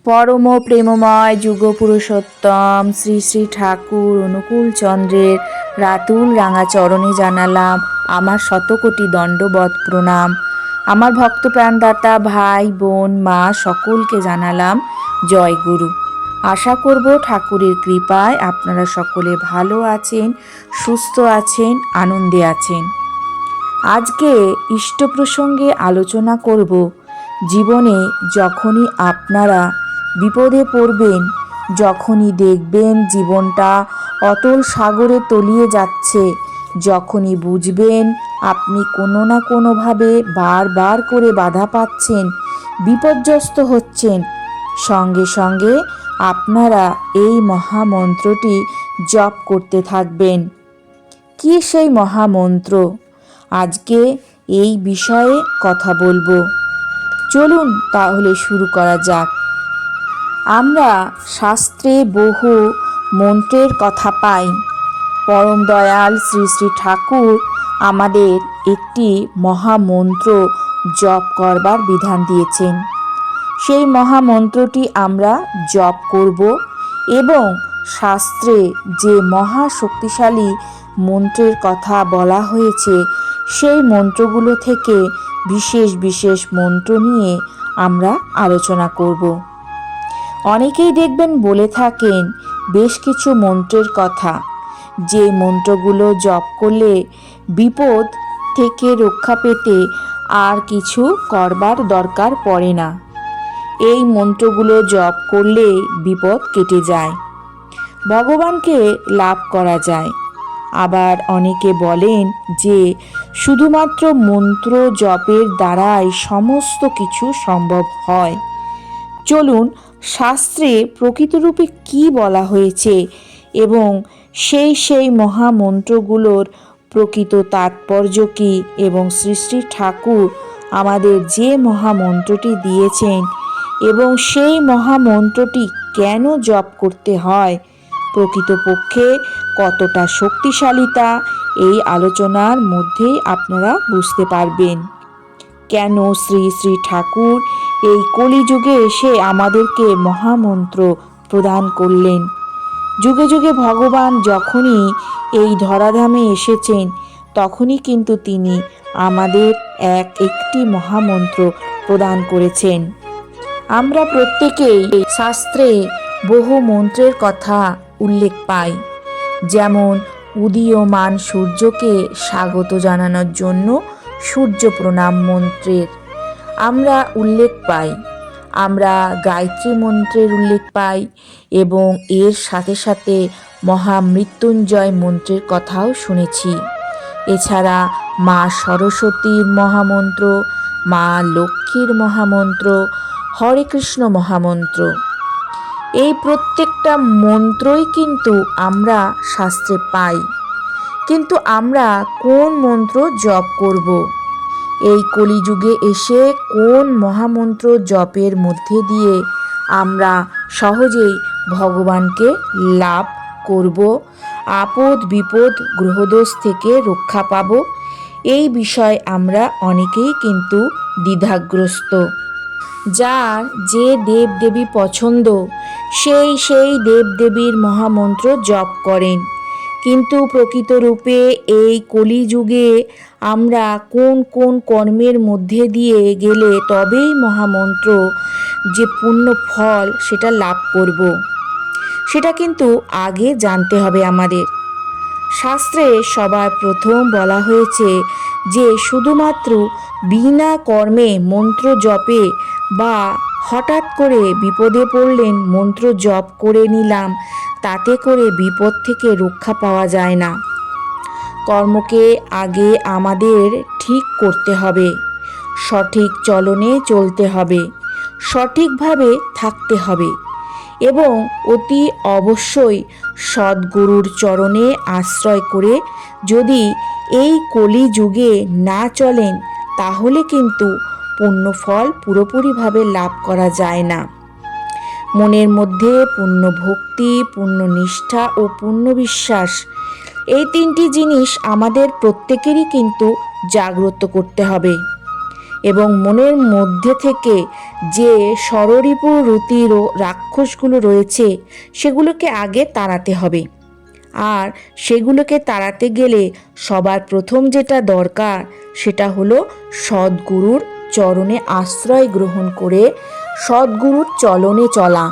পরম প্রেমময় যুগ পুরুষোত্তম শ্রী শ্রী ঠাকুর অনুকূল চন্দ্রের রাতুল রাঙা চরণে জানালাম আমার শতকোটি দণ্ডবৎ প্রণাম। আমার ভক্ত প্রাণদাতা ভাই বোন মা সকলকে জানালাম জয় গুরু। আশা করব ঠাকুরের কৃপায় আপনারা সকলে ভালো আছেন, সুস্থ আছেন, আনন্দে আছেন। আজকে ইষ্ট প্রসঙ্গে আলোচনা করব জীবনে যখনই আপনারা বিপদে পড়বেন, যখনই দেখবেন জীবনটা অতল সাগরে তলিয়ে যাচ্ছে, যখনই বুঝবেন আপনি কোনো না কোনোভাবে বারবার করে বাধা পাচ্ছেন, বিপর্যস্ত হচ্ছেন, সঙ্গে সঙ্গে আপনারা এই মহামন্ত্রটি জপ করতে থাকবেন। কি সেই মহামন্ত্র? আজকে এই বিষয়ে কথা বলবো। চলুন তাহলে শুরু করা যাক। আমরা শাস্ত্রে বহু মন্ত্রের কথা পাই। পরম দয়াল শ্রী শ্রী ঠাকুর আমাদের একটি মহামন্ত্র জপ করবার বিধান দিয়েছেন। সেই মহামন্ত্রটি আমরা জপ করব এবং শাস্ত্রে যে মহা শক্তিশালী মন্ত্রের কথা বলা হয়েছে সেই মন্ত্রগুলো থেকে বিশেষ বিশেষ মন্ত্র নিয়ে আমরা আলোচনা করব। অনেকেই দেখবেন বলে থাকেন বেশ কিছু মন্ত্রের কথা, যে মন্ত্রগুলো জপ করলে বিপদ থেকে রক্ষা পেতে আর কিছু করবার দরকার পড়ে না। এই মন্ত্রগুলো জপ করলে বিপদ কেটে যায়, ভগবানকে লাভ করা যায়। আবার অনেকে বলেন যে শুধুমাত্র মন্ত্র জপের দ্বারাই সমস্ত কিছু সম্ভব হয়। চলুন শাস্ত্রে প্রকৃতরূপে কি বলা হয়েছে এবং সেই মহামন্ত্রগুলোর প্রকৃত তাৎপর্য কী এবং শ্রী শ্রী ঠাকুর আমাদের যে মহামন্ত্রটি দিয়েছেন এবং সেই মহামন্ত্রটি কেন জপ করতে হয়, প্রকৃতপক্ষে কতটা শক্তিশালীতা, এই আলোচনার মধ্যেই আপনারা বুঝতে পারবেন। কেন শ্রী শ্রী ঠাকুর এই কলিযুগে এসে আমাদেরকে মহামন্ত্র প্রদান করলেন। যুগে যুগে ভগবান যখনই এই ধরাধামে এসেছেন তখনই কিন্তু তিনি আমাদের একটি মহামন্ত্র প্রদান করেছেন। আমরা প্রত্যেকেই শাস্ত্রে বহু মন্ত্রের কথা উল্লেখ পাই, যেমন উদীয়মান সূর্যকে স্বাগত জানানোর জন্য সূর্য প্রণাম মন্ত্রের আমরা উল্লেখ পাই, আমরা গায়ত্রী মন্ত্রের উল্লেখ পাই এবং এর সাথে সাথে মহামৃত্যুঞ্জয় মন্ত্রের কথাও শুনেছি। এছাড়া মা সরস্বতীর মহামন্ত্র, মা লক্ষ্মীর মহামন্ত্র, হরে কৃষ্ণ মহামন্ত্র, এই প্রত্যেকটা মন্ত্রই কিন্তু আমরা শাস্ত্রে পাই। কিন্তু আমরা কোন মন্ত্র জপ করব? এই কলিযুগে এসে কোন মহামন্ত্র জপের মধ্যে দিয়ে আমরা সহজেই ভগবানকে লাভ করব, আপদ বিপদ গ্রহদোষ থেকে রক্ষা পাব, এই বিষয়ে আমরা অনেকেই কিন্তু দ্বিধাগ্রস্ত। যার যে দেবদেবী পছন্দ সেই দেবদেবীর মহামন্ত্র জপ করেন। কিন্তু প্রকৃতরূপে এই কলিযুগে আমরা কোন কোন কর্মের মধ্যে দিয়ে গেলে তবেই মহামন্ত্র যে পূর্ণ ফল সেটা লাভ করব, সেটা কিন্তু আগে জানতে হবে আমাদের। শাস্ত্রে সবার প্রথম বলা হয়েছে যে শুধুমাত্র বিনা কর্মে মন্ত্র জপে বা হঠাৎ করে বিপদে পড়লেন মন্ত্র জপ করে নিলাম, তাতে করে বিপদ থেকে রক্ষা পাওয়া যায় না। কর্মকে আগে আমাদের ঠিক করতে হবে, সঠিক চলনে চলতে হবে, সঠিকভাবে থাকতে হবে এবং অতি অবশ্যই সদ্গুরুর চরণে আশ্রয় করে যদি এই কলিযুগে না চলেন তাহলে কিন্তু পূর্ণ ফল পুরোপুরিভাবে লাভ করা যায় না। মনের মধ্যে পূর্ণ ভক্তি, পূর্ণ নিষ্ঠা ও পূর্ণ বিশ্বাস, এই তিনটি জিনিস আমাদের প্রত্যেকেরই কিন্তু জাগ্রত করতে হবে এবং মনের মধ্যে থেকে যে ষড়রিপু রুতির রাক্ষসগুলো রয়েছে সেগুলোকে আগে তাড়াতে হবে। আর সেগুলোকে তাড়াতে গেলে সবার প্রথম যেটা দরকার সেটা হলো সদ্গুরুর চরণে আশ্রয় গ্রহণ করে সদ্গুরুর চলনে চলা।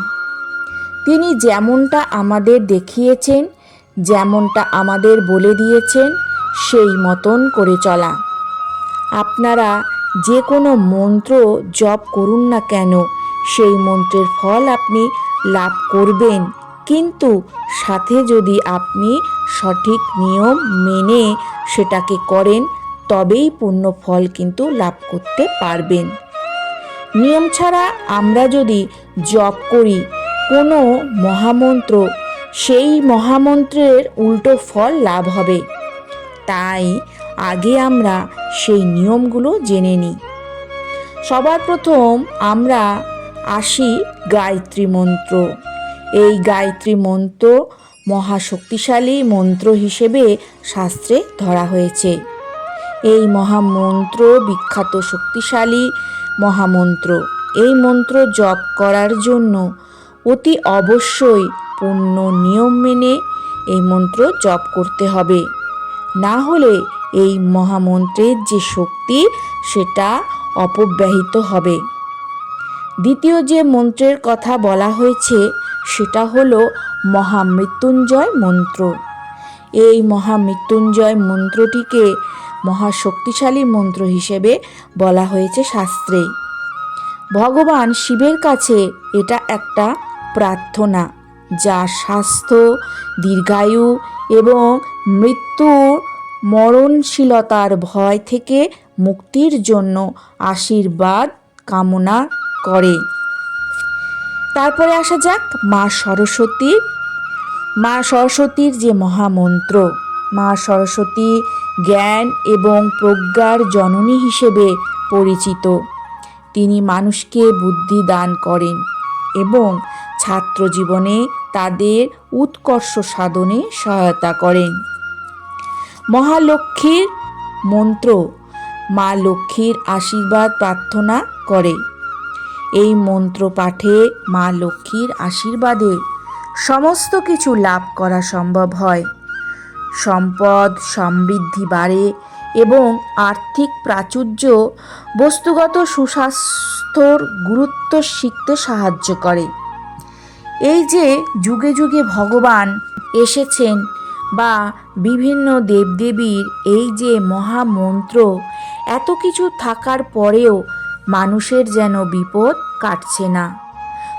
তিনি যেমনটা আমাদের দেখিয়েছেন, যেমনটা আমাদের বলে দিয়েছেন, সেই মতন করে চলা। আপনারা যে কোনো মন্ত্র জপ করুন না কেন, সেই মন্ত্রের ফল আপনি লাভ করবেন, কিন্তু সাথে যদি আপনি সঠিক নিয়ম মেনে সেটাকে করেন তবেই পূর্ণ ফল কিন্তু লাভ করতে পারবেন। নিয়ম ছাড়া আমরা যদি জপ করি কোনো মহামন্ত্র, সেই মহামন্ত্রের উল্টো ফল লাভ হবে। তাই আগে আমরা সেই নিয়মগুলো জেনে নিই। সবার প্রথম আমরা আসি গায়ত্রী মন্ত্র। এই গায়ত্রী মন্ত্র মহাশক্তিশালী মন্ত্র হিসেবে শাস্ত্রে ধরা হয়েছে। এই মহামন্ত্র বিখ্যাত শক্তিশালী মহামন্ত্র। এই মন্ত্র জপ করার জন্য অতি অবশ্যই পূর্ণ নিয়ম মেনে এই মন্ত্র জপ করতে হবে, না হলে এই মহামন্ত্রের যে শক্তি সেটা অপব্যহিত হবে। দ্বিতীয় যে মন্ত্রের কথা বলা হয়েছে সেটা হলো মহামৃত্যুঞ্জয় মন্ত্র। এই মহামৃত্যুঞ্জয় মন্ত্রটিকে মহাশক্তিশালী মন্ত্র হিসেবে বলা হয়েছে শাস্ত্রে। ভগবান শিবের কাছে এটা একটা প্রার্থনা, যা স্বাস্থ্য, দীর্ঘায়ু এবং মৃত্যুর মরণশীলতার ভয় থেকে মুক্তির জন্য আশীর্বাদ কামনা করে। তারপরে আসা যাক মা সরস্বতীর। মা সরস্বতীর যে মহামন্ত্র, মা সরস্বতী জ্ঞান এবং প্রজ্ঞার জননী হিসেবে পরিচিত। তিনি মানুষকে বুদ্ধি দান করেন এবং ছাত্র জীবনে তাদের উৎকর্ষ সাধনে সহায়তা করেন। মহালক্ষ্মীর মন্ত্র মা লক্ষ্মীর আশীর্বাদ প্রার্থনা করে। এই মন্ত্র পাঠে মা লক্ষ্মীর আশীর্বাদে সমস্ত কিছু লাভ করা সম্ভব হয়। সম্পদ সমৃদ্ধি বাড়ে এবং আর্থিক প্রাচুর্য বস্তুগত সুস্বাস্থ্যর গুরুত্ব শিখতে সাহায্য করে। এই যে যুগে যুগে ভগবান এসেছেন বা বিভিন্ন দেবদেবীর এই যে মহামন্ত্র, এত কিছু থাকার পরেও মানুষের যেন বিপদ কাটছে না।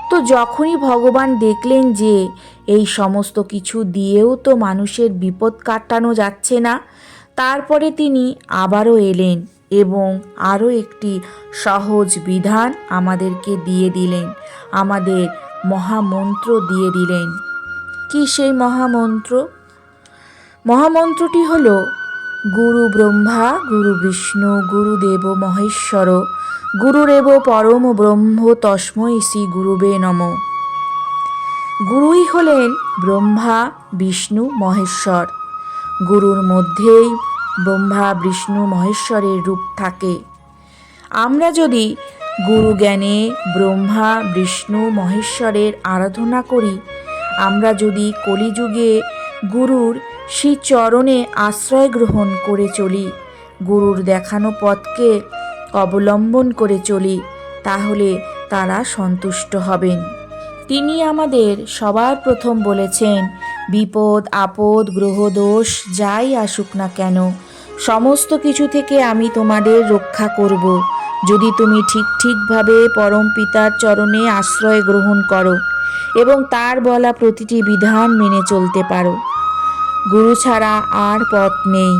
তো যখনই ভগবান দেখলেন যে এই সমস্ত কিছু দিয়েও তো মানুষের বিপদ কাটানো যাচ্ছে না, তারপরে তিনি আবারও এলেন এবং আরও একটি সহজ বিধান আমাদেরকে দিয়ে দিলেন, আমাদের মহামন্ত্র দিয়ে দিলেন। কি সেই মহামন্ত্র? মহামন্ত্রটি হল গুরু ব্রহ্মা গুরু বিষ্ণু গুরুদেব মহেশ্বর গুরুরেব পরম ব্রহ্ম তস্মৈ শ্রী গুরুবে নমঃ। গুরুই হলেন ব্রহ্মা বিষ্ণু মহেশ্বর। গুরুর মধ্যেই ব্রহ্মা বিষ্ণু মহেশ্বরের রূপ থাকে। আমরা যদি গুরু জ্ঞানে ব্রহ্মা বিষ্ণু মহেশ্বরের আরাধনা করি, আমরা যদি কলিযুগে গুরুর শ্রীচরণে আশ্রয় গ্রহণ করে চলি, গুরুর দেখানো পথকে অবলম্বন করে চলি, তাহলে তারা সন্তুষ্ট হবেন। তিনি আমাদের সবার প্রথম বলেছেন, বিপদ আপদ গ্রহদোষ যাই আসুক না কেন, সমস্ত কিছু থেকে আমি তোমাদের রক্ষা করব, যদি তুমি ঠিকভাবে পরম পিতার চরণে আশ্রয় গ্রহণ করো এবং তার বলা প্রতিটি বিধান মেনে চলতে পারো। গুরু ছাড়া আর পথ নেই।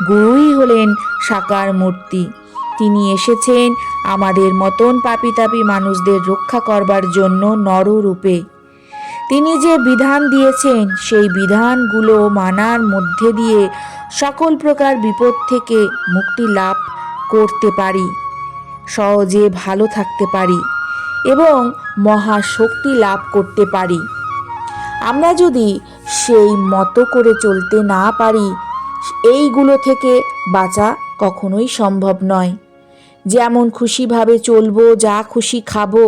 গুরুই হলেন সাকার মূর্তি। তিনি এসেছেন আমাদের মতন পাপী মানুষদের রক্ষা করবার জন্য নররূপে। তিনি যে বিধান দিয়েছেন সেই বিধানগুলো মানার মধ্যে দিয়ে সকল প্রকার বিপদ থেকে মুক্তি লাভ করতে পারি, সহজে ভালো থাকতে পারি এবং মহাশক্তি লাভ করতে পারি। আমরা যদি সেই মতো করে চলতে না পারি, এইগুলো থেকে বাঁচা কখনোই সম্ভব নয়। যেমন খুশিভাবে চলবো, যা খুশি খাবো,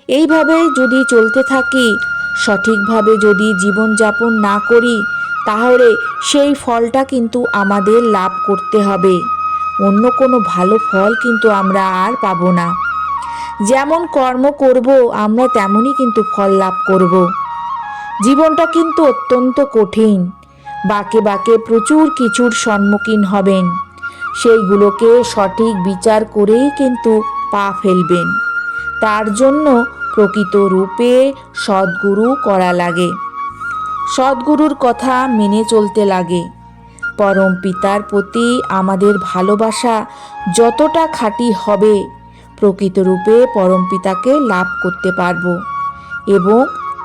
এইভাবে যদি চলতে থাকি, সঠিকভাবে যদি জীবনযাপন না করি, তাহলে সেই ফলটা কিন্তু আমাদের লাভ করতে হবে। অন্য কোনো ভালো ফল কিন্তু আমরা আর পাবো না। যেমন কর্ম করব আমরা তেমনই কিন্তু ফল লাভ করব। জীবনটা কিন্তু অত্যন্ত কঠিন, বাঁকে বাঁকে প্রচুর কিছুর সম্মুখীন হবেন, সেইগুলোকে সঠিক বিচার করেই কিন্তু পা ফেলবেন। তার জন্য প্রকৃত রূপে সদ্গুরু করা লাগে, সদ্গুরুর কথা মেনে চলতে লাগে। পরম পিতার প্রতি আমাদের ভালোবাসা যতটা খাঁটি হবে, প্রকৃত রূপে পরম পিতাকে লাভ করতে পারবো এবং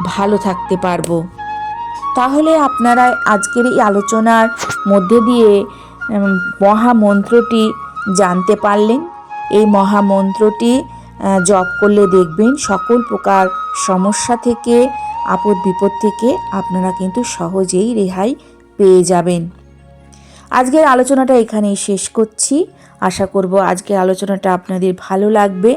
ভালো থাকতে পারবো। তাহলে আপনারা আজকের এই আলোচনার মধ্যে দিয়ে মহামন্ত্রটি জানতে পারলেন। এই মহামন্ত্রটি জপ করলে দেখবেন সকল প্রকার সমস্যা থেকে, আপদ বিপদ থেকে আপনারা কিন্তু সহজেই রেহাই পেয়ে যাবেন। আজকের আলোচনাটা এখানেই শেষ করছি। আশা করব আজকের আলোচনাটা আপনাদের ভালো লাগবে।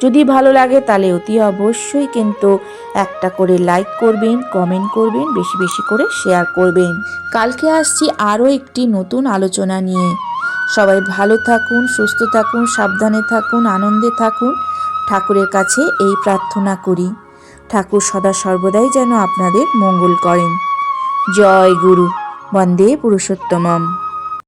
যদি ভালো লাগে তাহলে অতি অবশ্যই কিন্তু একটা করে লাইক করবেন, কমেন্ট করবেন, বেশি বেশি করে শেয়ার করবেন। কালকে আসছি আরও একটি নতুন আলোচনা নিয়ে। সবাই ভালো থাকুন, সুস্থ থাকুন, সাবধানে থাকুন, আনন্দে থাকুন। ঠাকুরের কাছে এই প্রার্থনা করি, ঠাকুর সদা সর্বদাই যেন আপনাদের মঙ্গল করেন। জয় গুরু। বন্দে পুরুষোত্তমম।